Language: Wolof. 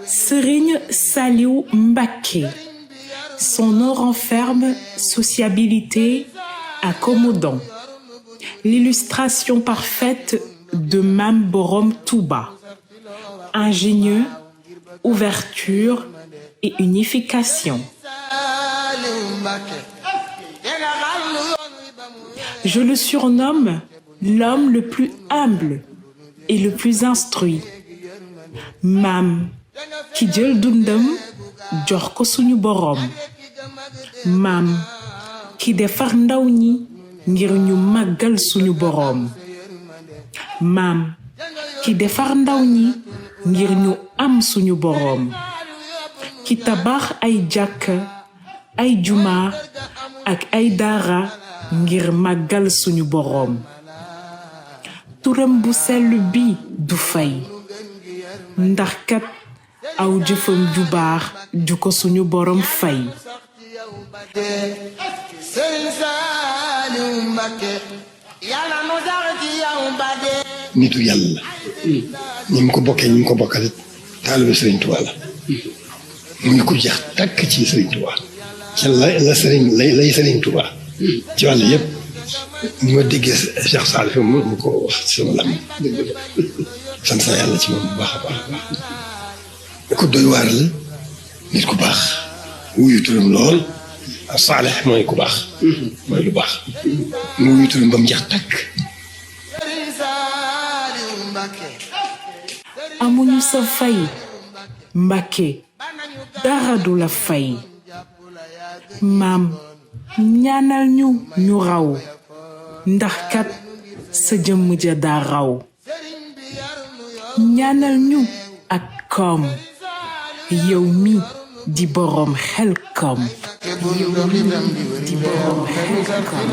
Serigne Saliou Mbacké. Son nom renferme sociabilité, accommodant. L'illustration parfaite de Mame Borom Touba. Ingénieux, ouverture et unification. Je le surnomme l'homme le plus humble et le plus instruit. Maam ki jël dundam jox ko suñu boroom. Maam ki defar ndaw ñi ngir ñu màggal suñu boroom. Maam ki defar ndaw ñi ngir ñu am suñu boroom. Ki tabax ay jàkka, ay juma ak ay daara ngir màggal suñu boroom. Turam bu sell bi du fay ndax kat aw jëfam ju baax ju ko suñu boroom fay. nitu yàlla ñi mu ko bokkee ñi mu ko bokkal taalibe Sëriñ Tuubaa la mu ngi ko jeex tàkk ci Sëriñ Tuubaa ci lay Sëriñ Tuubaa ci wàll yëpp ni ma déggee Cheikh Salif mu ko wax ci sama lam sant sa yàlla ci moom bu baax a baax a baax ku doy waar la nit ku baax wuyu turam lool Saalix mooy ku baax mooy lu baax mu wuyu turam ba mu jeex tàkk. amuñu sa fay Mbacké dara du la fay. Maam ñaanal ñu raw ndax kat sa jëmm ja daa raw. ñaanal ñu ak koom yow mi di boroom xel koom. di boroom xel koom.